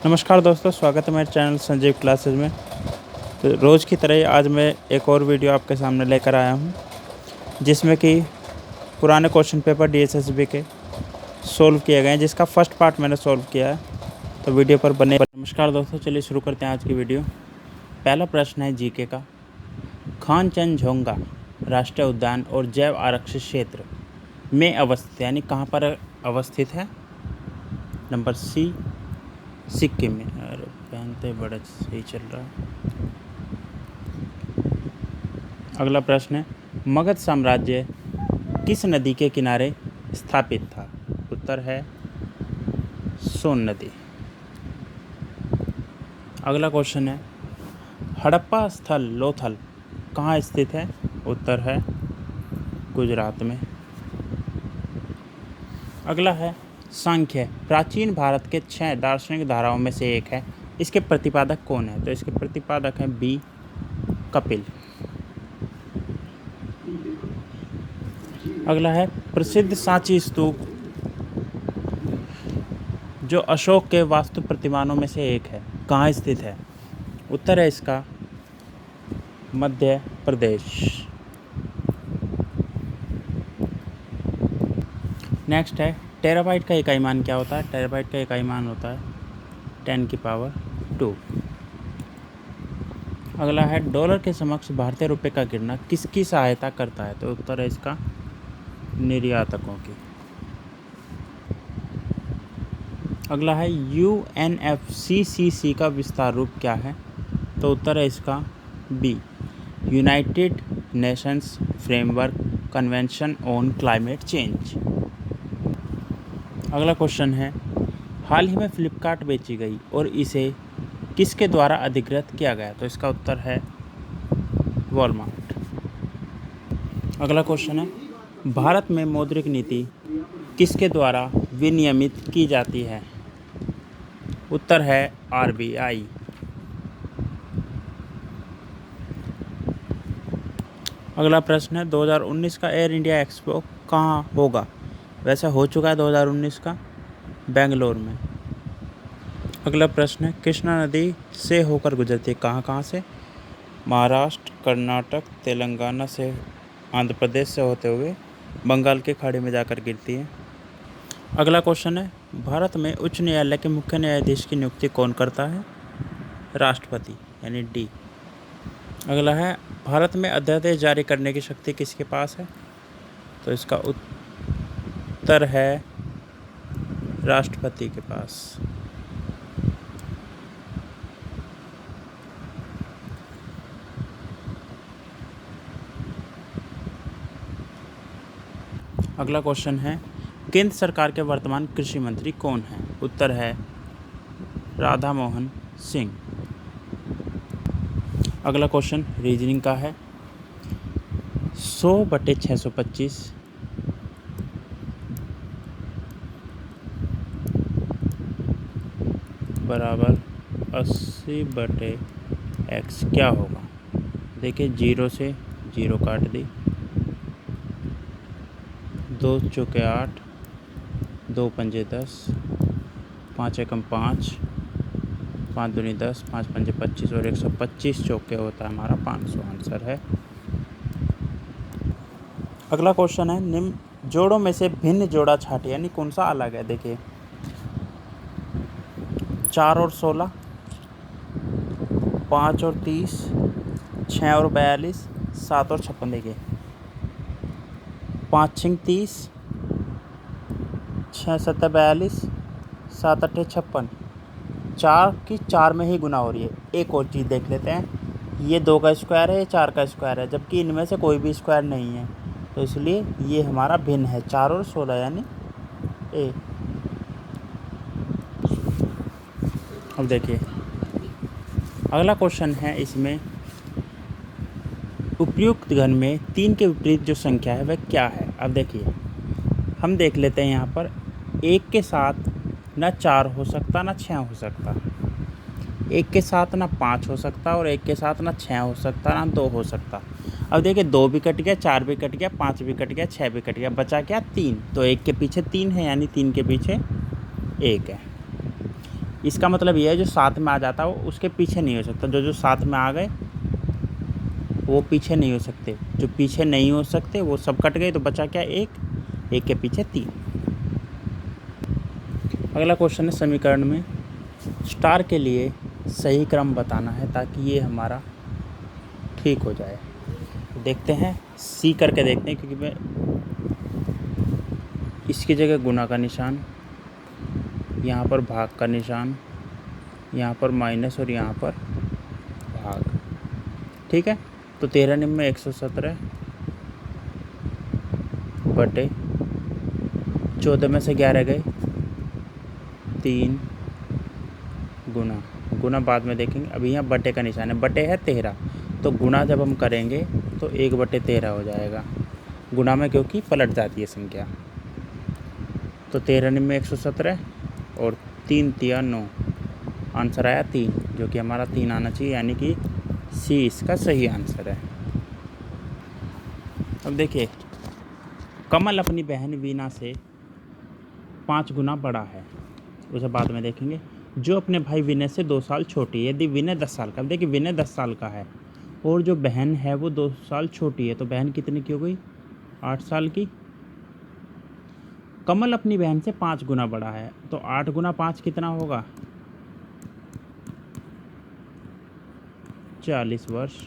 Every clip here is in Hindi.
नमस्कार दोस्तों, स्वागत है मेरे चैनल संजीव क्लासेस में। तो रोज़ की तरह ही आज मैं एक और वीडियो आपके सामने लेकर आया हूं, जिसमें कि पुराने क्वेश्चन पेपर डीएसएसबी के सॉल्व किए गए हैं, जिसका फर्स्ट पार्ट मैंने सॉल्व किया है। तो वीडियो पर बने। नमस्कार दोस्तों, चलिए शुरू करते हैं आज की वीडियो। पहला प्रश्न है जीके का। खानचंदजोंगा राष्ट्रीय उद्यान और जैव आरक्षित क्षेत्र में अवस्थित, यानी कहाँ पर अवस्थित है? नंबर सी, सिक्किम में। अरे पहनते बड़ा सही चल रहा है। अगला प्रश्न है, मगध साम्राज्य किस नदी के किनारे स्थापित था? उत्तर है सोन नदी। अगला क्वेश्चन है, हड़प्पा स्थल लोथल कहाँ स्थित है? उत्तर है गुजरात में। अगला है, सांख्य प्राचीन भारत के 6 दार्शनिक धाराओं में से एक है, इसके प्रतिपादक कौन है? तो इसके प्रतिपादक हैं बी, कपिल। अगला है, प्रसिद्ध सांची स्तूप जो अशोक के वास्तु प्रतिमानों में से एक है, कहाँ स्थित है? उत्तर है इसका मध्य प्रदेश। नेक्स्ट है, टेराबाइट का इकाई मान क्या होता है? टेराबाइट का इकाई मान होता है 10⁻²। अगला है, डॉलर के समक्ष भारतीय रुपये का गिरना किसकी सहायता करता है? तो उत्तर है इसका निर्यातकों की। अगला है, यूएनएफसीसीसी का विस्तार रूप क्या है? तो उत्तर है इसका बी, United Nations framework convention on climate change. अगला क्वेश्चन है, हाल ही में फ्लिपकार्ट बेची गई और इसे किसके द्वारा अधिकृत किया गया? तो इसका उत्तर है वॉलमार्ट। अगला क्वेश्चन है, भारत में मौद्रिक नीति किसके द्वारा विनियमित की जाती है? उत्तर है आरबीआई। अगला प्रश्न है, 2019 का एयर इंडिया एक्सपो कहाँ होगा? वैसे हो चुका है 2019 का, बेंगलोर में। अगला प्रश्न है, कृष्णा नदी से होकर गुजरती है, कहाँ से? महाराष्ट्र, कर्नाटक, तेलंगाना से, आंध्र प्रदेश से होते हुए बंगाल की खाड़ी में जाकर गिरती है। अगला क्वेश्चन है, भारत में उच्च न्यायालय के मुख्य न्यायाधीश की नियुक्ति कौन करता है? राष्ट्रपति, यानी डी। अगला है, भारत में अध्यादेश जारी करने की शक्ति किसके पास है? तो इसका उत्तर है राष्ट्रपति के पास। अगला क्वेश्चन है, केंद्र सरकार के वर्तमान कृषि मंत्री कौन हैं? उत्तर है राधा मोहन सिंह। अगला क्वेश्चन रीजनिंग का है, 100/625 बराबर 80/x क्या होगा? देखिए, 0 से 0 काट दी, 2 चौके 8, 2 पंजे 10, 5 एकम 5, 5 दूनी 10, 5 पंजे 25 और 125 चौके होता है हमारा 500। आंसर है। अगला क्वेश्चन है, निम्न जोड़ों में से भिन्न जोड़ा छांटे, यानी कौन सा अलग है? देखिए, 4 और 16, 5 और 30, 6 और 42, 7 और 56। देखिए, 5 6 30, 6 7 42, 7 8 56, 4 की 4 में ही गुना हो रही है। एक और चीज़ देख लेते हैं, ये 2 का स्क्वायर है, ये 4 का स्क्वायर है, जबकि इनमें से कोई भी स्क्वायर नहीं है, तो इसलिए ये हमारा भिन्न है, 4 और 16, यानी ए। अब देखिए, अगला क्वेश्चन है, इसमें उपयुक्त घन में 3 के विपरीत जो संख्या है वह क्या है? अब देखिए, हम देख लेते हैं, यहाँ पर 1 के साथ ना 4 हो सकता ना 6 हो सकता, 1 के साथ ना 5 हो सकता और 1 के साथ ना 6 हो सकता ना 2 हो सकता। अब देखिए, 2 भी कट गया, 4 भी कट गया, 5 भी कट गया, 6 भी कट गया, बचा क्या? 3। तो 1 के पीछे 3 है, यानी 3 के पीछे 1 है। इसका मतलब ये है जो साथ में आ जाता है वो उसके पीछे नहीं हो सकता, जो जो साथ में आ गए वो पीछे नहीं हो सकते, जो पीछे नहीं हो सकते वो सब कट गए, तो बचा क्या, एक, एक के पीछे 3। अगला क्वेश्चन है समीकरण में स्टार के लिए सही क्रम बताना है ताकि ये हमारा ठीक हो जाए। देखते हैं, सी करके देखते हैं, क्योंकि मैं इसकी जगह गुना का निशान, यहाँ पर भाग का निशान, यहाँ पर माइनस और यहाँ पर भाग। ठीक है, तो 13 निम में 117 बटे 14 में से 11 गए 3 गुना, गुना बाद में देखेंगे, अभी यहाँ बटे का निशान है, बटे है 13, तो गुना जब हम करेंगे तो 1/13 हो जाएगा गुना में, क्योंकि पलट जाती है संख्या। तो 13 निम में 117 और 3 तिया 9, आंसर आया 3, जो कि हमारा 3 आना चाहिए, यानी कि सी इसका सही आंसर है। अब देखिए, कमल अपनी बहन वीना से 5 गुना बड़ा है, उसे बाद में देखेंगे। जो अपने भाई विनय से 2 साल छोटी है। यदि विनय 10 साल का, अब देखिए विनय 10 साल का है और जो बहन है वो 2 साल छोटी है, तो बहन कितनी की हो गई, 8 साल की। कमल अपनी बहन से 5 गुना बड़ा है, तो 8 गुना 5 कितना होगा, 40 वर्ष,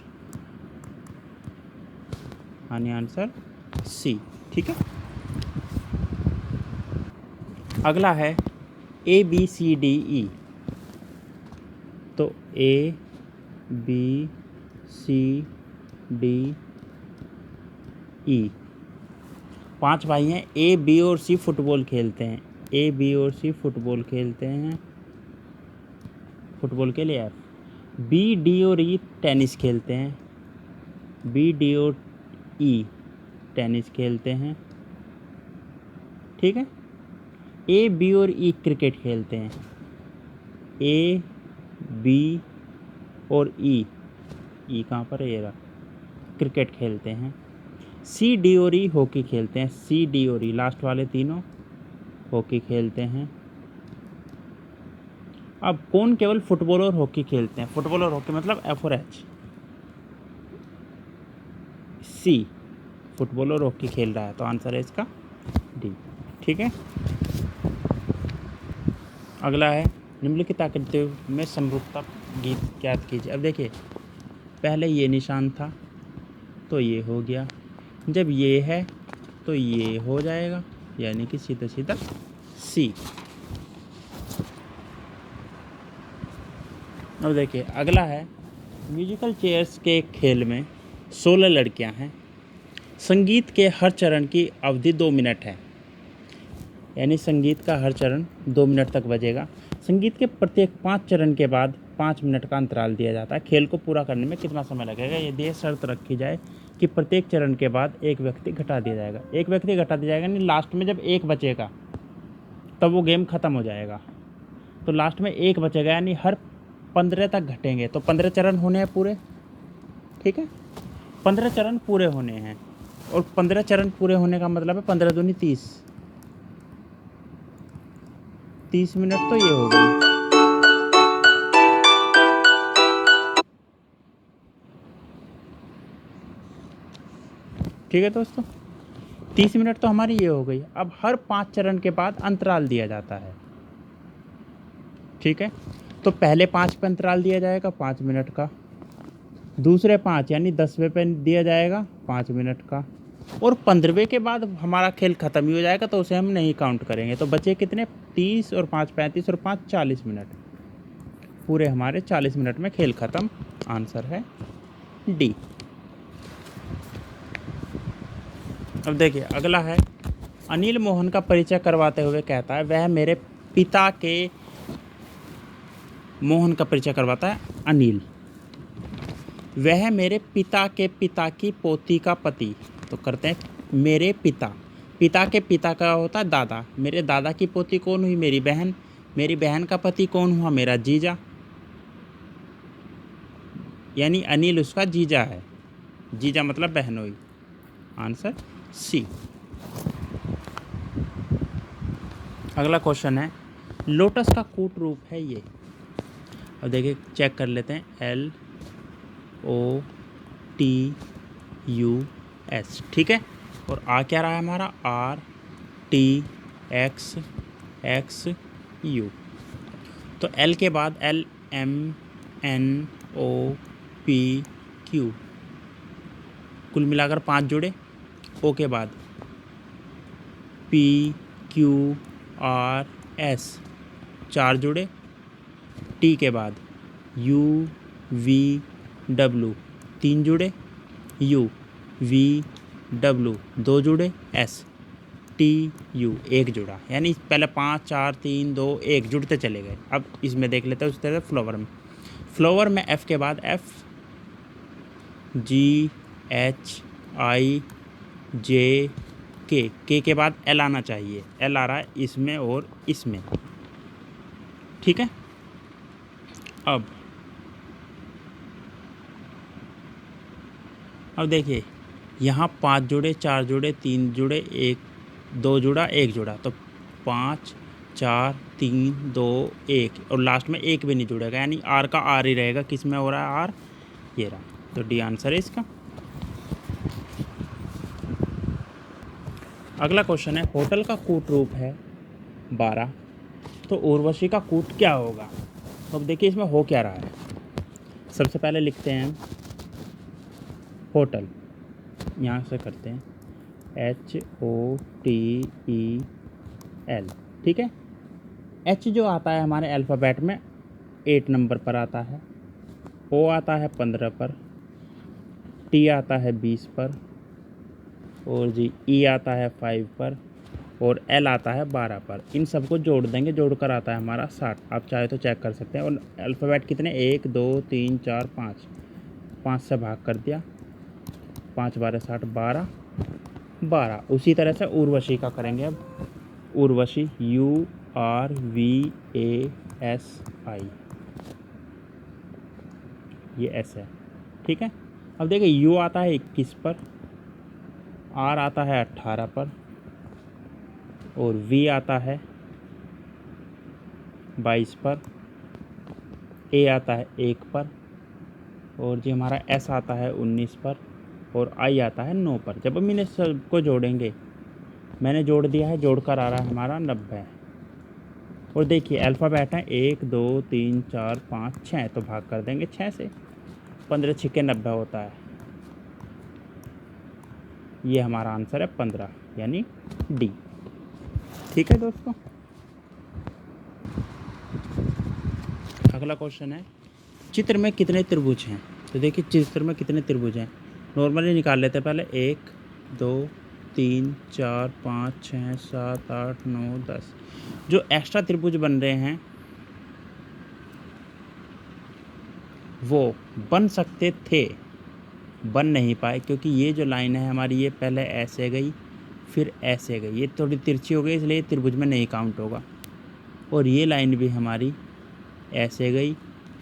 यानी आंसर सी। ठीक है, अगला है A B C D E. तो A B C D E 5 भाई हैं। ए बी और सी फुटबॉल खेलते हैं, ए बी और सी फुटबॉल खेलते हैं, फुटबॉल के लिए एफ। बी डी और ई टेनिस खेलते हैं, बी डी और ई टेनिस खेलते हैं। ठीक है, ए बी और ई क्रिकेट खेलते हैं, ए बी और ई कहाँ पर है, ये रहा, क्रिकेट खेलते हैं। सी डी और ई हॉकी खेलते हैं, सी डी और ई लास्ट वाले तीनों हॉकी खेलते हैं। अब कौन केवल फुटबॉल और हॉकी खेलते हैं, फुटबॉल और हॉकी मतलब एफ और एच। सी फुटबॉल और हॉकी खेल रहा है, तो आंसर है इसका डी। ठीक है, अगला है निम्नलिखित आकृतियों में समरूपता गीत ज्ञात कीजिए। अब देखिए, पहले ये निशान था तो ये हो गया, जब ये है तो ये हो जाएगा, यानी कि सीधा सीधा सी। अब देखिए, अगला है म्यूजिकल चेयर्स के खेल में 16 लड़कियां हैं। संगीत के हर चरण की अवधि 2 मिनट है, यानी संगीत का हर चरण 2 मिनट तक बजेगा। संगीत के प्रत्येक 5 चरण के बाद 5 मिनट का अंतराल दिया जाता है। खेल को पूरा करने में कितना समय लगेगा, यदि ये शर्त रखी जाए कि प्रत्येक चरण के बाद एक व्यक्ति घटा दिया जाएगा, एक व्यक्ति घटा दिया जाएगा, यानी लास्ट में जब एक बचेगा तब वो गेम ख़त्म हो जाएगा। तो लास्ट में एक बचेगा, यानी हर 15 तक घटेंगे, तो 15 चरण होने हैं पूरे। ठीक है, 15 चरण पूरे होने हैं, और 15 चरण पूरे होने का मतलब है 15 दूनी 30 मिनट, तो ये हो गई। ठीक है दोस्तों, 30 मिनट तो हमारी ये हो गई। अब हर 5 चरण के बाद अंतराल दिया जाता है। ठीक है, तो पहले 5 पे अंतराल दिया जाएगा 5 मिनट का, दूसरे 5 यानी 10वें पे दिया जाएगा 5 मिनट का, और 15वें के बाद हमारा खेल ख़त्म ही हो जाएगा, तो उसे हम नहीं काउंट करेंगे। तो बचे कितने, 30 और 5 35 और 5 40 मिनट, पूरे हमारे 40 मिनट में खेल ख़त्म। आंसर है डी। अब देखिए, अगला है अनिल मोहन का परिचय करवाते हुए कहता है वह मेरे पिता के, मोहन का परिचय करवाता है अनिल, वह मेरे पिता के पिता की पोती का पति। तो करते हैं मेरे पिता, पिता के पिता का होता है दादा, मेरे दादा की पोती कौन हुई, मेरी बहन, मेरी बहन का पति कौन हुआ, मेरा जीजा, यानी अनिल उसका जीजा है, जीजा मतलब बहन हुई। Answer C. अगला क्वेश्चन है लोटस का कूट रूप है ये। अब देखिए चेक कर लेते हैं, LOTUS, ठीक है। और आ क्या रहा है हमारा, RTXXU। तो L के बाद LMNOPQ, कुल मिलाकर 5 जुड़े। O के बाद PQRS 4 जुड़े। T के बाद UVW 3 जुड़े। UVW 2 जुड़े। STU 1 जुड़ा। यानी पहले 5 4 3 2 1 जुड़ते चले गए। अब इसमें देख लेते हैं उस तरह फ्लावर में। फ्लावर में F के बाद FGHIJK, K के बाद L आना चाहिए। L आ रहा है इसमें और इसमें, ठीक है। अब देखिए यहाँ 5 जुड़े, 4 जुड़े, 3 जुड़े, 1 2 जुड़ा, 1 जुड़ा। तो 5 4 3 2 1 और लास्ट में 1 भी नहीं जुड़ेगा, यानी R का R ही रहेगा। किस में हो रहा है R, ये रहा। तो डी आंसर है इसका। अगला क्वेश्चन है, होटल का कूट रूप है 12, तो उर्वशी का कूट क्या होगा। तो अब देखिए इसमें हो क्या रहा है। सबसे पहले लिखते हैं होटल, यहाँ से करते हैं HOTEL, ठीक है। H जो आता है हमारे अल्फ़ाबेट में 8 नंबर पर आता है, O आता है 15 पर, T आता है 20 पर, और जी E आता है 5 पर, और L आता है 12 पर। इन सबको जोड़ देंगे, जोड़कर आता है हमारा 60। आप चाहे तो चेक कर सकते हैं। और अल्फ़ाबेट कितने, 1 2 3 4 5 से भाग कर दिया, 5 12 60, 12। उसी तरह से उर्वशी का करेंगे। अब उर्वशी URVASI, ये S है, ठीक है। अब देखिए U आता है 21 पर, R आता है 18 पर, और V आता है 22 पर, A आता है 1 पर, और जी हमारा S आता है 19 पर, और I आता है 9 पर। जब हम इन्हें सबको जोड़ेंगे, मैंने जोड़ दिया है, जोड़कर आ रहा है हमारा 90। और देखिए अल्फ़ाबेट है 1 2 3 4 5 6, तो भाग कर देंगे 6 से। 15 छिक्के 90 होता है। ये हमारा आंसर है 15, यानी डी, ठीक है दोस्तों। अगला क्वेश्चन है, चित्र में कितने त्रिभुज हैं। तो देखिए चित्र में कितने त्रिभुज हैं, नॉर्मली निकाल लेते हैं पहले। 1 2 3 4 5 6 7 8 9 10। जो एक्स्ट्रा त्रिभुज बन रहे हैं वो बन सकते थे, बन नहीं पाए, क्योंकि ये जो लाइन है हमारी, ये पहले ऐसे गई फिर ऐसे गई, ये थोड़ी तिरछी हो गई, इसलिए त्रिभुज में नहीं काउंट होगा। और ये लाइन भी हमारी ऐसे गई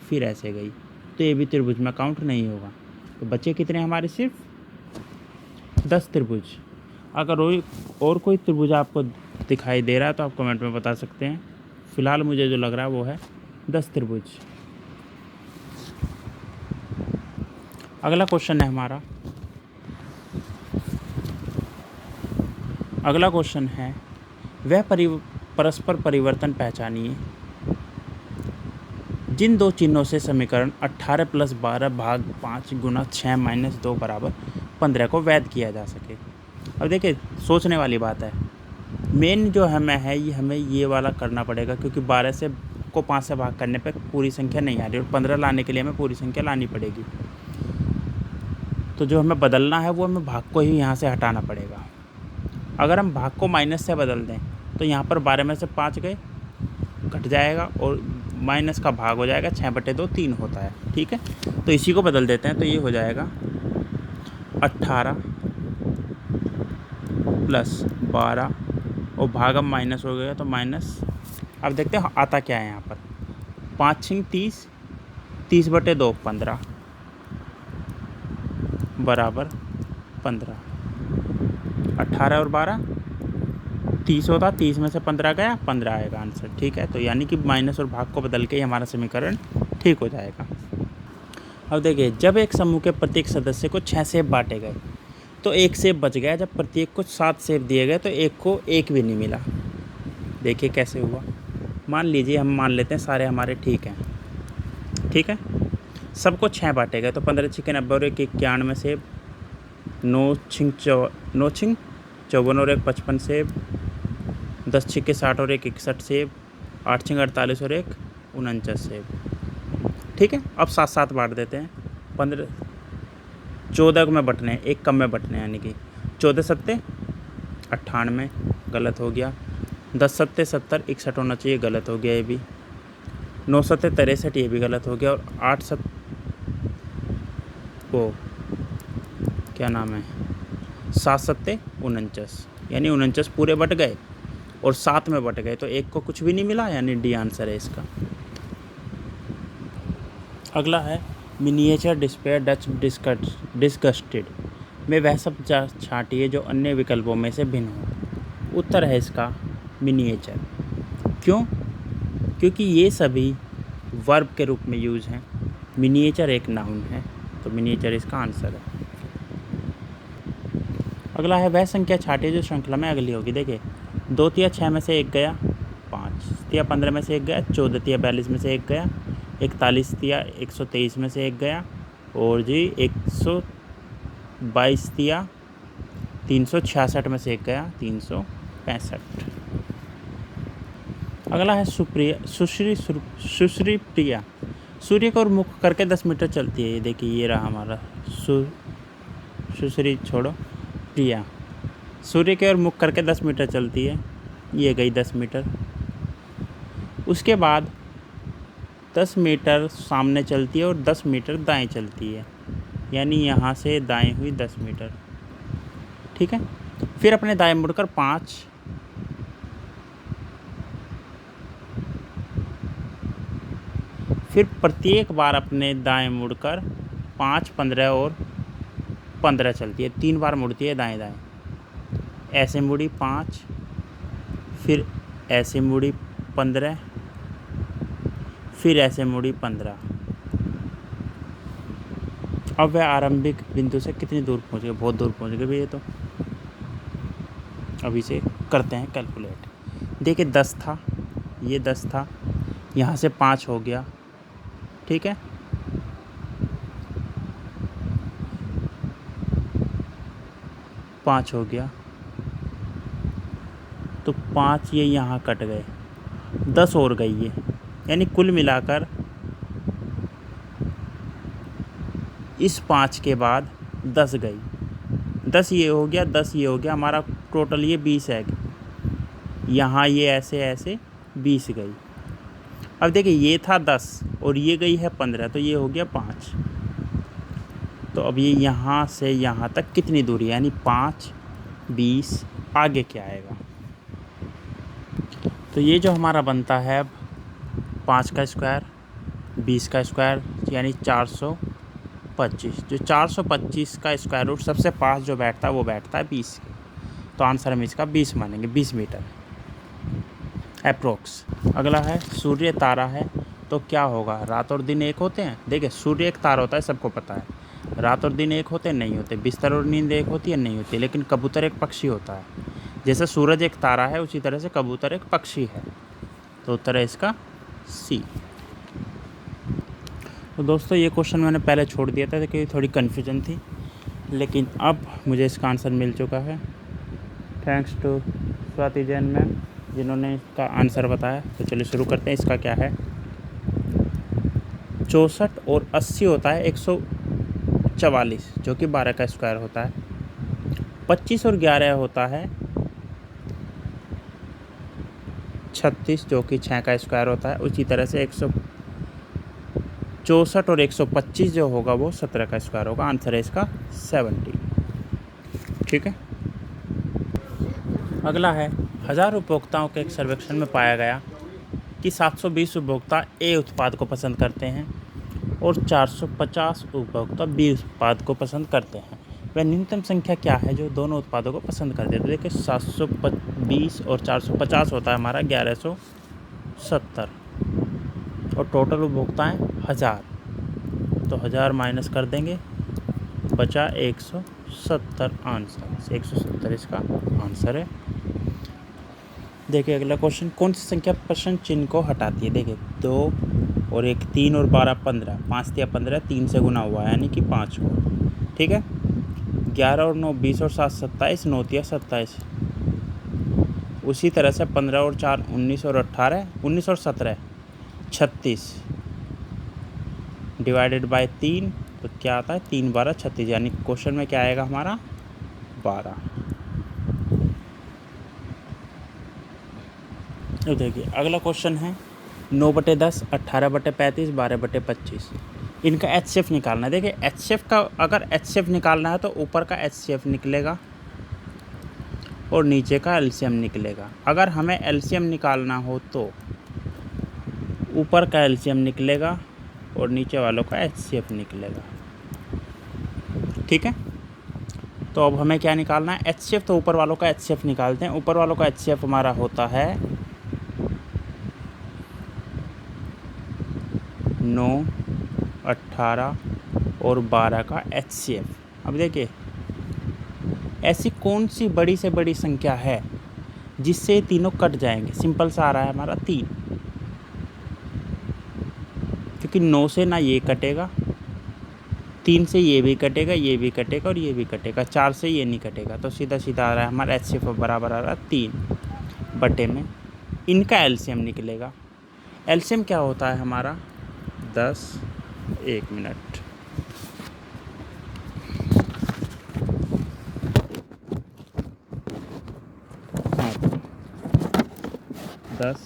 फिर ऐसे गई, तो ये भी त्रिभुज में काउंट नहीं होगा। तो बचे कितने हमारे, सिर्फ 10 त्रिभुज। अगर और कोई त्रिभुज आपको दिखाई दे रहा है तो आप कमेंट में बता सकते हैं। फिलहाल मुझे जो लग रहा है वो है 10 त्रिभुज। अगला क्वेश्चन है हमारा, अगला क्वेश्चन है, वह परस्पर परिवर्तन पहचानिए जिन दो चिन्हों से समीकरण 18 + 12 भाग 5 गुना 6 - 2 बराबर 15 को वैध किया जा सके। अब देखिए सोचने वाली बात है। मेन जो हमें ये वाला करना पड़ेगा, क्योंकि 12 से को 5 से भाग करने पे पूरी संख्या नहीं आ रही, और 15 लाने के लिए हमें पूरी संख्या लानी पड़ेगी। तो जो हमें बदलना है वो हमें भाग को ही यहाँ से हटाना पड़ेगा। अगर हम भाग को माइनस से बदल दें तो यहाँ पर 12 में से 5 गए, घट जाएगा, और माइनस का भाग हो जाएगा, 6/2 3 होता है, ठीक है। तो इसी को बदल देते हैं, तो ये हो जाएगा 18 + 12, और भाग अब माइनस हो गया तो माइनस। अब देखते हैं आता क्या है यहाँ पर। 5 × 30, 30/2 15 बराबर 15। 18 और 12 30 होता, 30 में से 15 गया, 15 आएगा आंसर। ठीक है, तो यानी कि माइनस और भाग को बदल के ही हमारा समीकरण ठीक हो जाएगा। अब देखिए, जब एक समूह के प्रत्येक सदस्य को 6 सेब बांटे गए तो 1 सेब बच गया। जब प्रत्येक को 7 सेब दिए गए तो एक को 1 भी नहीं मिला। देखिए कैसे हुआ। मान लीजिए, हम मान लेते हैं सारे हमारे ठीक हैं। ठीक है, सबको 6 बांटे गए तो 15 छिके 90 और 1 91 सेब, 9 छिंग 54 और 1 55 सेब, 10 छिके 60 और 1 61 सेब, 8 छिंग 48 और 1 49 सेब। ठीक है, अब 7-7 बांट देते हैं। 14 में बटने हैं, एक कम में बटने हैं, यानी कि 14 सत्ते 98, गलत हो गया। 10 सत्ते 70, 61 होना चाहिए, गलत हो गया ये भी। 9 सत्ते 63, ये भी गलत हो गया। और 8 सत वो क्या नाम है, 7 सत्ते 49, यानी 49 पूरे बट गए और 7 में बट गए तो एक को कुछ भी नहीं मिला, यानी डी आंसर है इसका। अगला है मिनिएचर डिस्पेयर डच डिस्गस्टेड में वह सब छांटिए जो अन्य विकल्पों में से भिन्न हो। उत्तर है इसका मिनिएचर। क्यों? क्योंकि ये सभी वर्ब के रूप में यूज हैं। मिनिएचर एक नाउन है, तो मिनिएचर इसका आंसर है। अगला है वह संख्या छांटिए जो श्रृंखला में अगली होगी। देखिए, 2 तिया 6 में से 1 गया, 5 तिया 15 में से 1 गया, 14 तिया 42 में से 1 गया, 41 तिया 123 में से 1 गया, और जी 122 तिया 366 में से 1 गया, 365। अगला है सुश्री प्रिया सूर्य को मुख करके 10 मीटर चलती है। ये देखिए, ये रहा हमारा सुश्री छोड़ो प्रिया सूर्य के ओर मुख करके 10 मीटर चलती है। ये गई 10 मीटर। उसके बाद 10 मीटर सामने चलती है और 10 मीटर दाएं चलती है, यानी यहाँ से दाएं हुई 10 मीटर। ठीक है, फिर अपने दाएं मुड़कर 5, फिर प्रत्येक बार अपने दाएं मुड़कर 5, 15 और 15 चलती है। 3 बार मुड़ती है दाएं दाएं। ऐसे मुड़ी 5, फिर ऐसे मुड़ी 15, फिर ऐसे मुड़ी 15। अब वह आरंभिक बिंदु से कितनी दूर पहुँच गए? बहुत दूर पहुँच गए भैया। तो अभी से करते हैं कैलकुलेट। देखिए 10 था, ये 10 था, यहाँ से 5 हो गया। ठीक है, पाँच हो गया, तो 5 ये यहाँ कट गए, 10 और गई है, यानी कुल मिलाकर इस 5 के बाद 10 गई। 10 ये हो गया, 10 ये हो गया, हमारा टोटल ये 20 है। यहाँ ये ऐसे ऐसे 20 गई। अब देखिए, ये था 10 और ये गई है 15, तो ये हो गया 5। तो अब ये यहाँ से यहाँ तक कितनी दूरी है? यानी 5, 20, आगे क्या आएगा? तो ये जो हमारा बनता है 5 का स्क्वायर, 20 का स्क्वायर, यानी 425। जो 425 का स्क्वायर रूट सबसे पास जो बैठता है वो बैठता है 20 के। तो आंसर हम इसका 20 मानेंगे, 20 मीटर अप्रोक्स। अगला है सूर्य तारा है तो क्या होगा? रात और दिन एक होते हैं। देखिए, सूर्य एक तारा होता है, सबको पता है। रात और दिन एक होते हैं? नहीं होते। बिस्तर और नींद एक होती है? नहीं होती। लेकिन कबूतर एक पक्षी होता है। जैसे सूरज एक तारा है, उसी तरह से कबूतर एक पक्षी है। तो उत्तर है इसका सी। तो दोस्तों, ये क्वेश्चन मैंने पहले छोड़ दिया था क्योंकि थोड़ी कन्फ्यूजन थी, लेकिन अब मुझे इसका आंसर मिल चुका है। Thanks to Swati Jain ma'am जिन्होंने इसका आंसर बताया। तो चलिए शुरू करते हैं। इसका क्या है? 64 और 80 होता है 144, जो कि 12 का स्क्वायर होता है। 25 और 11 होता है 36, जो कि 6 का स्क्वायर होता है। उसी तरह से 164 और 125 जो होगा वो 17 का स्क्वायर होगा। आंसर है इसका 70। ठीक है, अगला है 1000 उपभोक्ताओं के एक सर्वेक्षण में पाया गया कि 720 उपभोक्ता ए उत्पाद को पसंद करते हैं और 450 उपभोक्ता बी उत्पाद को पसंद करते हैं। वह न्यूनतम संख्या क्या है जो दोनों उत्पादों को पसंद करते हैं। तो देखिए 720 और 450 होता है हमारा 1170 और टोटल उपभोक्ता है 1000, तो 1000 माइनस कर देंगे, बचा 170 आंसर। 170 इसका आंसर है। देखिए अगला क्वेश्चन, कौन सी संख्या प्रश्न चिन्ह को हटाती है। देखिए 2 और 1 3 और 12 15, 5 या 15 3 से गुना हुआ है यानी कि 5 को, ठीक है। 11 और 9 20 और 7 27, 9 या 27। उसी तरह से 15 और 4 19 और 18, 19 और 17 36 डिवाइडेड बाय 3, तो क्या आता है 3 12 36, यानी क्वेश्चन में क्या आएगा हमारा 12। तो देखिए अगला क्वेश्चन है 9/10, 18/35, 12/25। इनका HCF निकालना है। देखिए HCF का, अगर HCF निकालना है तो ऊपर का HCF निकलेगा और नीचे का LCM निकलेगा। अगर हमें LCM निकालना हो तो ऊपर का LCM निकलेगा और नीचे वालों का HCF निकलेगा, ठीक है। तो अब हमें क्या निकालना है HCF, तो ऊपर वालों का HCF निकालते हैं। ऊपर वालों का HCF हमारा होता है 9, 18 और 12 का HCF। अब देखिए ऐसी कौन सी बड़ी से बड़ी संख्या है जिससे ये तीनों कट जाएंगे। सिंपल सा आ रहा है हमारा 3, क्योंकि 9 से ना ये कटेगा, 3 से ये भी कटेगा, ये भी कटेगा और ये भी कटेगा, 4 से ये नहीं कटेगा, तो सीधा सीधा आ रहा है हमारा HCF बराबर आ रहा है 3 बटे में इनका LCM निकलेगा। LCM क्या होता है हमारा 10, 1 मिनट। हाँ 10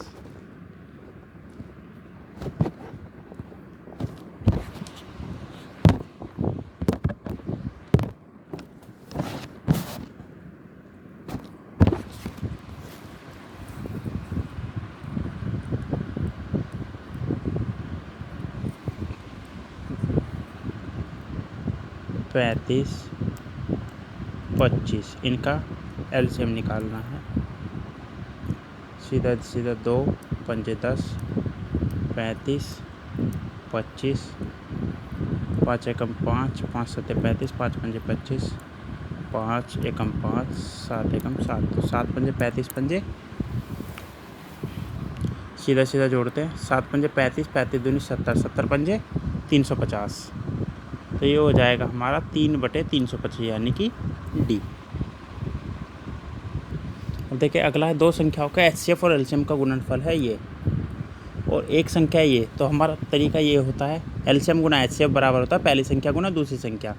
35 25 इनका LCM निकालना है। सीधा सीधा 2 पंजे 10, 35 25, 5 एकम 5, 5 सत्ते 35, 5 पंजे 25, 5 एकम 5, 7 एकम 7, तो 7 पंजे 35 पंजे, सीधा सीधा जोड़ते हैं, 7 पंजे 35, 35 दूनी 70, 70 पंजे 350, तो ये हो जाएगा हमारा 3/325 यानी कि D। अब देखिए अगला है 2 संख्याओं का HCF और LCM का गुणनफल है ये, और एक संख्या ये, तो हमारा तरीका ये होता है LCM गुना HCF बराबर होता है पहली संख्या गुना दूसरी संख्या।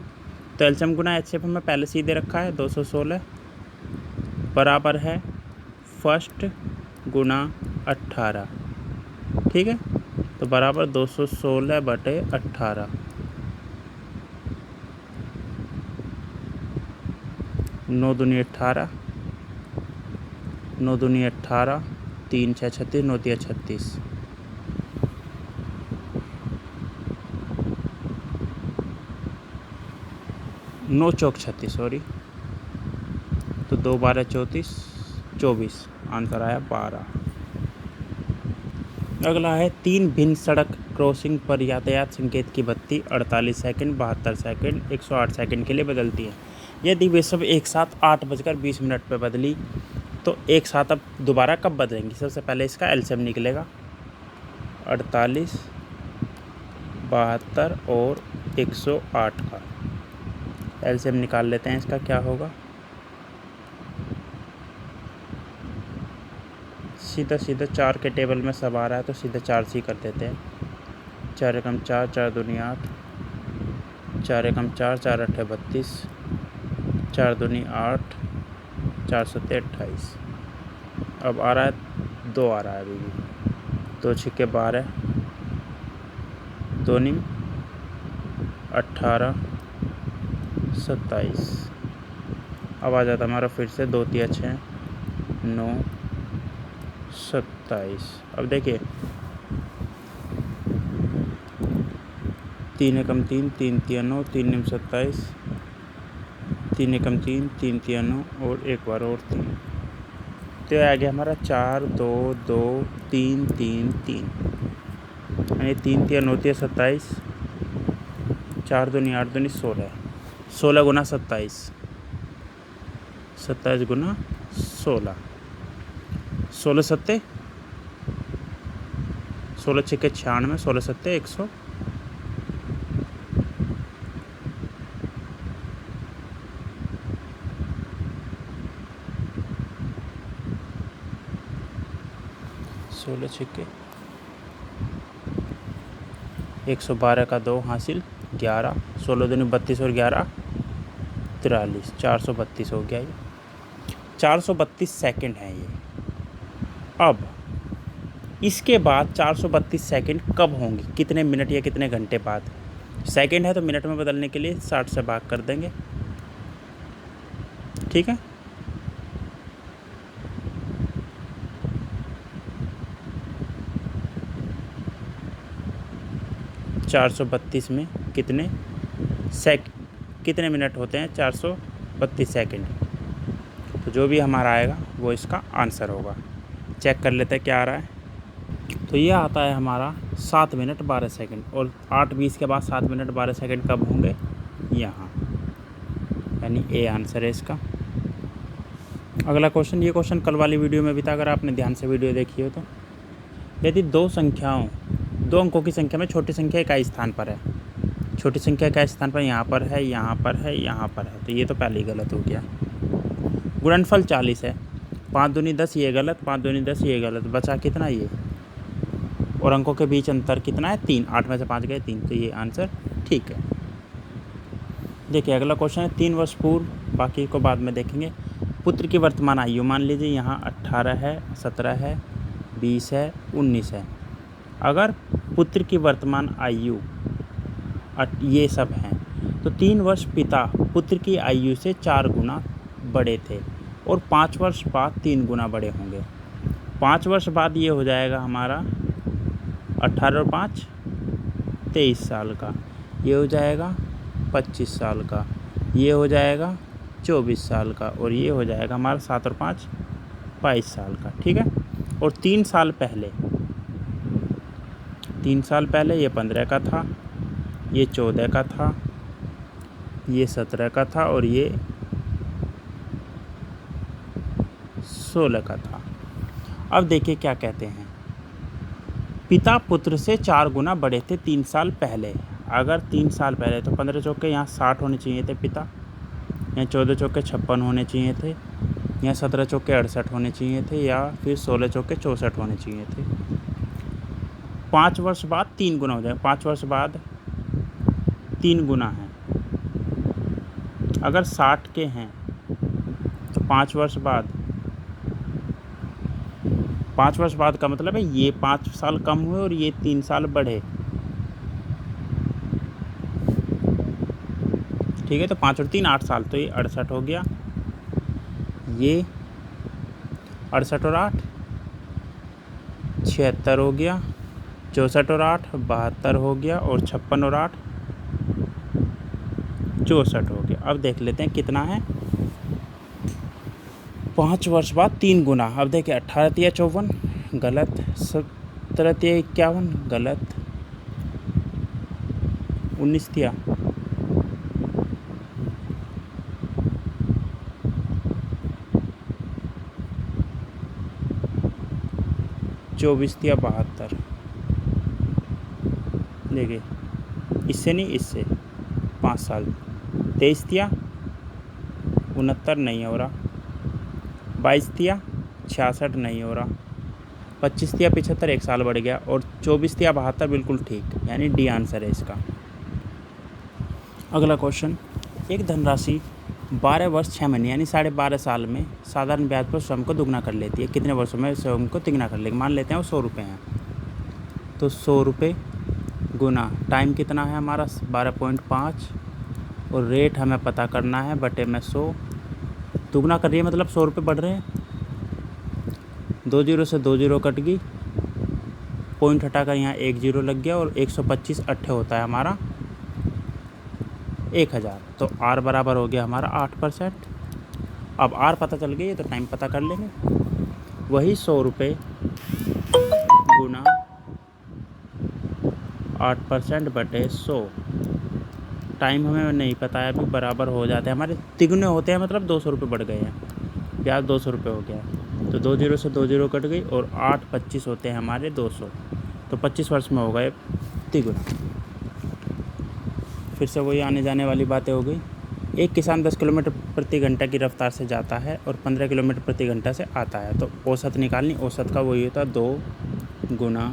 तो LCM गुना HCF हमें पहले से ही दे रखा है 216 बराबर है फर्स्ट गुना 18, ठीक है। तो बराबर 216/18, 9 दूनी 18, 9 दूनी 18, 3 6 36, 9 3 36, 9 चौक 36, सॉरी, तो 2 12 34, 24, आंसर आया 12। अगला है 3 भिन्न सड़क क्रॉसिंग पर यातायात संकेत की बत्ती 48 सेकंड, 72 सेकंड, 108 सेकंड के लिए बदलती है। यदि वे सब एक साथ 8:20 पर बदली तो एक साथ अब दोबारा कब बदलेंगी। सबसे पहले इसका LCM निकलेगा 48, 72 और 108 का LCM निकाल लेते हैं। इसका क्या होगा, सीधा सीधा 4 के टेबल में सब आ रहा है तो सीधा 4 से ही कर देते हैं। 4 एकम 4, 4 दूनी 8, 4 एकम 4, 4 अट्ठे 32, 4 दूनी 8, 4 सत्ते 28। अब आ रहा है 2 आ रहा है अभी भी, 2 छिक्के 12, 2 निम 18, 27। अब आ जाता हमारा फिर से 2 3 6 9 27। अब देखिए 3 एकम 3, 3 3 9, 3 निम 27, 3 एकम 3, 3 तिया 9 और एक बार और 3, तो ये आ गया हमारा 4 2 2 3 3 3, यानी 3 तिया 9 तिया 27, 4 दूनी 8 दूनी 16, 16 गुना 27, 27 गुना 16, 16 सत्ते 16 छक्के 96, 16 सत्ते 100, 16 छक्के 112 का 2 हासिल 11, 16 दूनी 32 और 11 43, 432 हो गया ये, 432 सेकंड है ये। अब इसके बाद 432 सेकंड कब होंगी, कितने मिनट या कितने घंटे बाद। सेकंड है तो मिनट में बदलने के लिए 60 से भाग कर देंगे, ठीक है। ,432 में कितने मिनट होते हैं, 432 सेकंड। तो जो भी हमारा आएगा वो इसका आंसर होगा। चेक कर लेते हैं क्या आ रहा है। तो ये आता है हमारा 7 मिनट 12 सेकंड, और 8:20 के बाद 7 मिनट 12 सेकंड कब होंगे, यहाँ, यानी ए आंसर है इसका। अगला क्वेश्चन, ये क्वेश्चन कल वाली वीडियो में भी था, अगर आपने ध्यान से वीडियो देखी हो तो। यदि दो अंकों की संख्या में छोटी संख्या इकाई स्थान पर है, छोटी संख्या इकाई स्थान पर यहाँ पर है, यहाँ पर है, यहाँ पर है, तो ये तो पहले ही गलत हो गया। गुणनफल 40 है, 5 दूनी 10 ये गलत, 5 दूनी 10 ये गलत, बचा कितना ये, और अंकों के बीच अंतर कितना है 3, 8 में से 5 गए 3, तो ये आंसर ठीक है। देखिए अगला क्वेश्चन है 3 वर्ष पूर्व, बाकी को बाद में देखेंगे। पुत्र की वर्तमान आयु मान लीजिए यहाँ 18 है, 17 है, 20 है, 19 है। अगर पुत्र की वर्तमान आयु ये सब हैं, तो 3 वर्ष पिता पुत्र की आयु से 4 गुना बड़े थे, और 5 वर्ष बाद 3 गुना बड़े होंगे। 5 वर्ष बाद ये हो जाएगा हमारा 18 और 5 23 साल का, ये हो जाएगा 25 साल का, ये हो जाएगा 24 साल का, और ये हो जाएगा हमारा 7 और 5 22 साल का, ठीक है। और 3 साल पहले ये 15 का था, ये 14 का था, ये 17 का था, और ये 16 का था। अब देखिए क्या कहते हैं, पिता पुत्र से 4 गुना बड़े थे 3 साल पहले। अगर 3 साल पहले, तो 15 चौके यहाँ 60 होने चाहिए थे पिता, यहाँ 14 चौके 56 होने चाहिए थे, यहाँ 17 चौके 68 होने चाहिए थे, या फिर 16 चौके 64 होने चाहिए थे। 5 वर्ष बाद 3 गुना हो जाएगा, 5 वर्ष बाद 3 गुना है। अगर 60 के हैं तो 5 वर्ष बाद का मतलब है ये 5 साल कम हुए और ये 3 साल बढ़े, ठीक है। तो 5 और 3 8 साल, तो ये 68 हो गया, ये 68 और 8 76 हो गया, 64 और 8 72 हो गया, और 56 और 8 64 हो गया। अब देख लेते हैं कितना है, 5 वर्ष बाद 3 गुना। अब देखिए 18 तिया 54 गलत, 17 तिया 51 गलत, 19 तिया 24 तिया 72, देखिए इससे नहीं, इससे 5 साल, 23 तिया 69 नहीं हो रहा, 22 तिया 66 नहीं हो रहा, 25 तिया 75 1 साल बढ़ गया, और 24 तिया 72 बिल्कुल ठीक, यानी डी आंसर है इसका। अगला क्वेश्चन, एक धनराशि 12 वर्ष 6 महीने यानी 12.5 साल में साधारण ब्याज पर स्वयं को दुगना कर लेती है, कितने वर्षों में स्वयं को तिगुना कर लेगी। मान लेते हैं वो 100 रुपये हैं, तो 100 रुपये गुना टाइम कितना है हमारा 12.5, और रेट हमें पता करना है बटे में 100, दुगना कर रही है मतलब 100 रुपये बढ़ रहे हैं, 2 जीरो से 2 जीरो कट गई, पॉइंट हटाकर यहाँ 1 जीरो लग गया, और 125 अट्ठे होता है हमारा 1000। तो R बराबर हो गया हमारा 8%। अब R पता चल गई है तो टाइम पता कर लेंगे। वही 100 रुपये गुना 8% बटे 100। टाइम हमें नहीं पता है अभी, बराबर हो जाते हैं हमारे, तिगुने होते हैं, मतलब 200 रुपये बढ़ गए हैं। ब्याज 200 रुपये हो गया, तो 2 जीरो से 2 जीरो कट गई, और 8 25 होते हैं हमारे 200, तो 25 वर्ष में हो गए तिगुना। फिर से वही आने जाने वाली बातें हो गई। एक किसान 10 किलोमीटर प्रति घंटा की रफ्तार से जाता है और 15 किलोमीटर प्रति घंटा से आता है, तो औसत निकालनी। औसत का वही होता है 2 गुना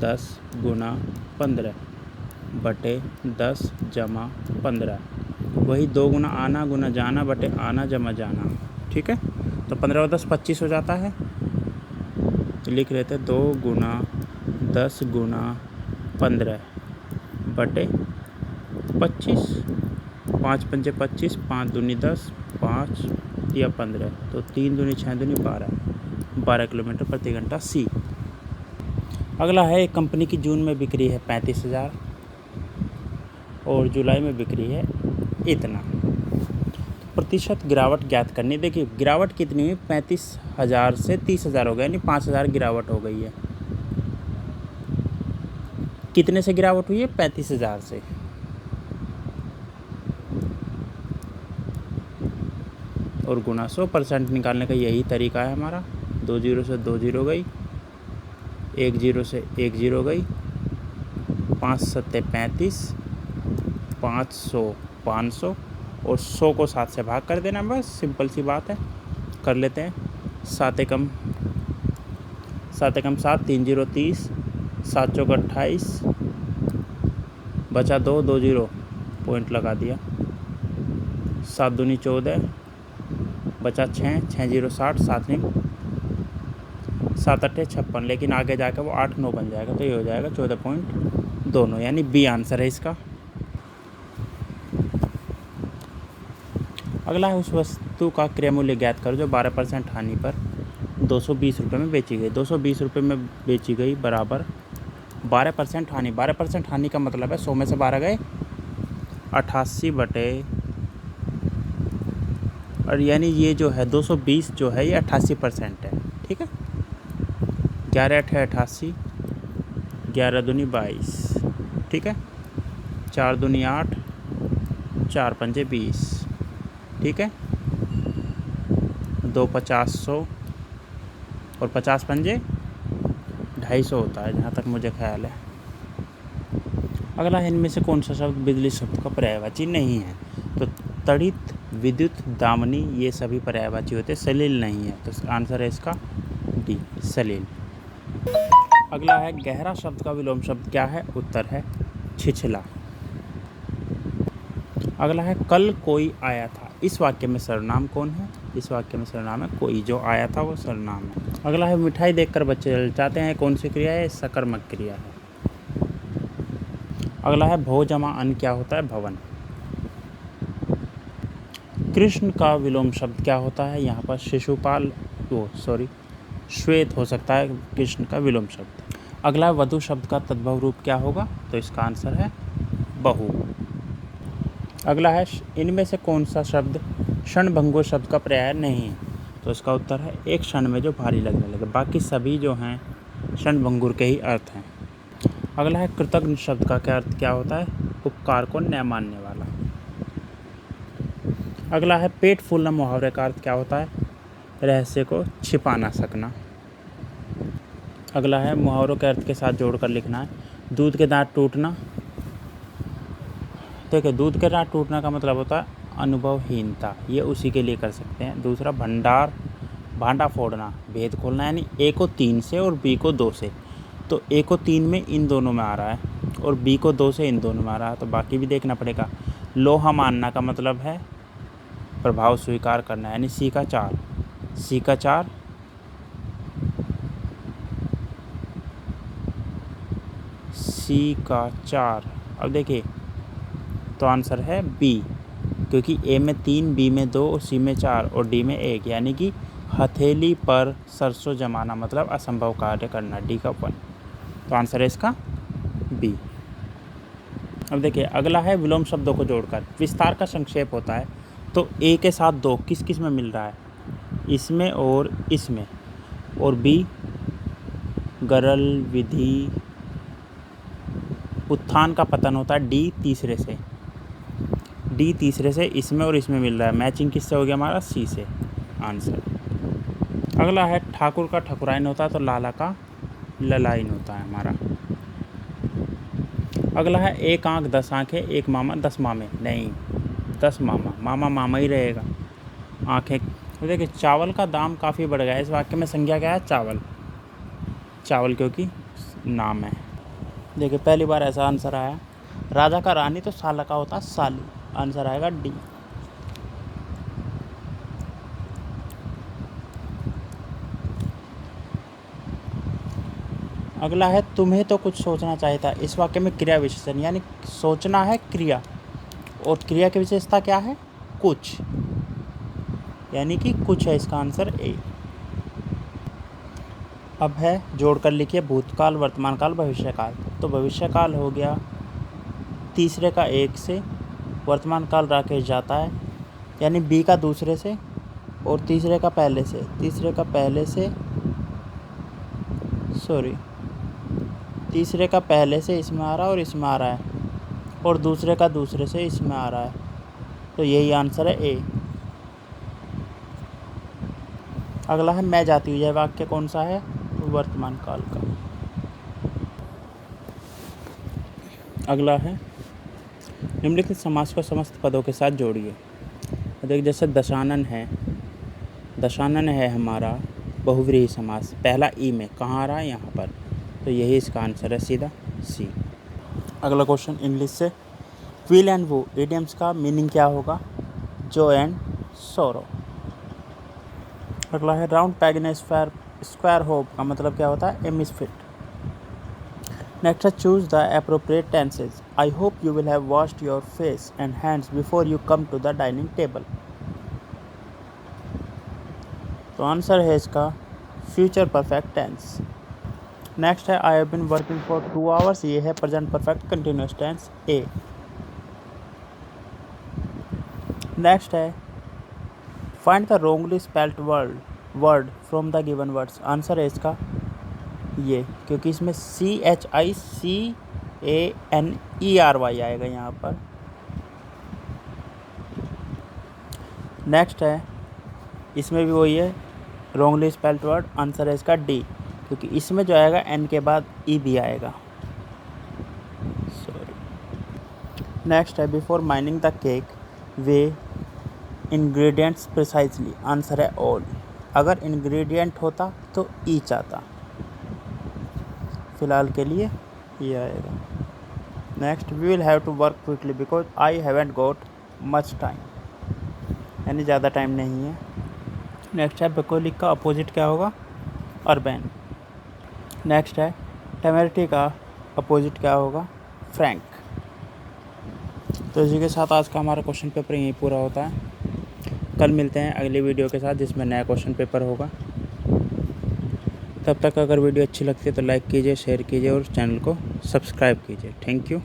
10 गुना 15 बटे 10 जमा 15। वही 2 गुना आना गुना जाना बटे आना जमा जाना। ठीक है, तो 15 और 10 25 हो जाता है, तो लिख लेते 2 गुना 10 गुना 15 बटे 25। 5 पंजे 25, 5 दूनी 10, 5 या 15, तो 3 दूनी 6 दूनी 12 किलोमीटर प्रति घंटा सी। अगला है, एक कंपनी की जून में बिक्री है 35,000 और जुलाई में बिक्री है इतना। प्रतिशत गिरावट ज्ञात करनी। देखिए गिरावट कितनी हुई, 35,000 से 30,000 हो गया, यानी 5,000 गिरावट हो गई है। कितने से गिरावट हुई है, 35,000 से। और गुना 100% निकालने का यही तरीका है हमारा। 2 जीरो से 2 जीरो गई, 1 जीरो से 1 जीरो गई, 5 सत्ते 35, 500 500, और 100 को 7 से भाग कर देना, बस सिंपल सी बात है। कर लेते हैं। 7 एकम 7, 3 जीरो 30, 7 चौक 28, बचा 2, 2 जीरो पॉइंट लगा दिया, 7 दूनी 14, बचा 6, 6 जीरो 60, 7 नहीं 7 अट्ठे 56, लेकिन आगे जाकर वो 8 9 बन जाएगा, तो ये हो जाएगा 14.29, यानी बी आंसर है इसका। अगला है, उस वस्तु का क्रय मूल्य ज्ञात करो जो 12% हानि पर 220 रुपये में बेची गई। 220 रुपये में बेची गई बराबर 12% हानि। 12% हानि का मतलब है 100 में से 12 गए 88 बटे, और यानी ये जो है 220 जो है ये 88% है। ठीक है, 11 अट्ठे 88, 11 दूनी 22, ठीक है, 4 दूनी 8, 4 पंजे 20, ठीक है, 2 50 100, और 50 पंजे 250 होता है जहाँ तक मुझे ख्याल है। अगला है, इनमें से कौन सा शब्द बिजली शब्द का पर्यायवाची नहीं है। तो तड़ित, विद्युत, दामनी ये सभी पर्यायवाची होते, सलील नहीं है, तो आंसर है इसका डी सलील। अगला है, गहरा शब्द का विलोम शब्द क्या है। उत्तर है छिछला। अगला है, कल कोई आया था। इस वाक्य में सर्वनाम कौन है। इस वाक्य में सर्वनाम है कोई, जो आया था वो सर्वनाम है। अगला है, मिठाई देखकर बच्चे ललचाते हैं। कौन सी क्रिया है, सकर्मक क्रिया है। अगला है, भो जमा अन क्या होता है, भवन। कृष्ण का विलोम शब्द क्या होता है। यहाँ पर शिशुपाल, श्वेत हो सकता है कृष्ण का विलोम शब्द। अगला है, वधु शब्द का तद्भव रूप क्या होगा। तो इसका आंसर है बहु। अगला है, इनमें से कौन सा शब्द क्षणभंगुर शब्द का पर्याय नहीं है। तो इसका उत्तर है एक क्षण में जो भारी लगने लगे। बाकी सभी जो हैं क्षणभंगुर के ही अर्थ हैं। अगला है, कृतज्ञ शब्द का क्या अर्थ क्या होता है। उपकार को न मानने वाला। अगला है, पेट फूलना मुहावरे का अर्थ क्या होता है। रहस्य को छिपा ना सकना। अगला है, मुहावरों के अर्थ के साथ जोड़कर लिखना है। दूध के दांत टूटना। देखिए दूध के दांत टूटना का मतलब होता है अनुभवहीनता, ये उसी के लिए कर सकते हैं। दूसरा, भांडा फोड़ना, भेद खोलना, यानी ए को 3 से और बी को 2 से। तो ए को 3 में इन दोनों में आ रहा है और बी को 2 से इन दोनों में आ रहा है, तो बाकी भी देखना पड़ेगा। लोहा मानना का मतलब है प्रभाव स्वीकार करना, यानी सी का 4। सी का 4, सी का 4। अब देखिए तो आंसर है बी, क्योंकि ए में 3, बी में 2 और सी में 4 और डी में 1, यानी कि हथेली पर सरसों जमाना मतलब असंभव कार्य करना, डी का 1। तो आंसर है इसका बी। अब देखिए अगला है विलोम शब्दों को जोड़कर। विस्तार का संक्षेप होता है। तो ए के साथ दो किस किस में मिल रहा है, इसमें और इसमें। और बी गरल विधि उत्थान का पतन होता है डी तीसरे से इसमें और इसमें मिल रहा है। मैचिंग किससे हो गया हमारा, सी से आंसर। अगला है ठाकुर का ठकुराइन होता है तो लाला का ललाइन होता है हमारा। अगला है एक आंख 10 आंखें, एक मामा 10 मामे। नहीं, 10 मामा मामा ही रहेगा। आंखें। तो देखिए चावल का दाम काफ़ी बढ़ गया है। इस वाक्य में संज्ञा क्या है, चावल क्योंकि नाम है। देखिए पहली बार ऐसा आंसर आया। राजा का रानी तो साला का होता साली। आंसर आएगा डी। अगला है तुम्हें तो कुछ सोचना चाहिए था। इस वाक्य में क्रिया विशेषण यानी सोचना है क्रिया, और क्रिया की विशेषता क्या है, कुछ, यानी कि कुछ है। इसका आंसर ए। अब है जोड़कर लिखिए भूतकाल, वर्तमान काल, भविष्यकाल। तो भविष्यकाल हो गया तीसरे का एक से, वर्तमान काल राकेश जाता है यानी बी का दूसरे से, और तीसरे का पहले से तीसरे का पहले से इसमें आ रहा है और इसमें आ रहा है, और दूसरे का दूसरे से इसमें आ रहा है। तो यही आंसर है ए। अगला है मैं जाती हूँ। यह वाक्य कौन सा है, वर्तमान काल का। अगला है निम्नलिखित समास को समस्त पदों के साथ जोड़िए। देखिए जैसे दशानन है हमारा बहुव्रीहि समास। पहला ई में कहाँ आ रहा है, यहाँ पर। तो यही इसका आंसर है सीधा सी। अगला क्वेश्चन इंग्लिश से। विल एंड वो इडियम्स का मीनिंग क्या होगा, जॉय एंड सोरो। अगला है round peg in square hole का मतलब क्या होता है, ए मिसफिट। नेक्स्ट है choose the appropriate tenses. I hope you will have washed your face and hands before you come to the dining table. तो आंसर है इसका फ्यूचर परफेक्ट टेंस। नेक्स्ट है I have been working for 2 hours. ये है प्रेजेंट परफेक्ट कंटिन्यूअस टेंस ए। नेक्स्ट है find the wrongly spelled word from the given words. Answer है इसका ये, क्योंकि इसमें CHICANERY आएगा यहाँ पर। नेक्स्ट है इसमें भी वही है रॉन्गली स्पेल्ड वर्ड। आंसर है इसका डी, क्योंकि इसमें जो आएगा एन के बाद ई भी आएगा। नेक्स्ट है बिफोर माइनिंग the cake weigh ingredients precisely. Answer है ऑल। अगर इंग्रेडिएंट होता तो ईच आता, फिलहाल के लिए ये आएगा। Next we will have to work quickly because I haven't got much time, यानी ज़्यादा टाइम नहीं है। नेक्स्ट है बुकोलिक का अपोजिट क्या होगा, अर्बन। नेक्स्ट है टेमेरिटी का अपोजिट क्या होगा, फ्रैंक। तो इसी के साथ आज का हमारा क्वेश्चन पेपर यहीं पूरा होता है। कल मिलते हैं अगली वीडियो के साथ जिसमें नया क्वेश्चन पेपर होगा। तब तक अगर वीडियो अच्छी लगती है तो लाइक कीजिए, शेयर कीजिए और चैनल को सब्सक्राइब कीजिए। Thank you.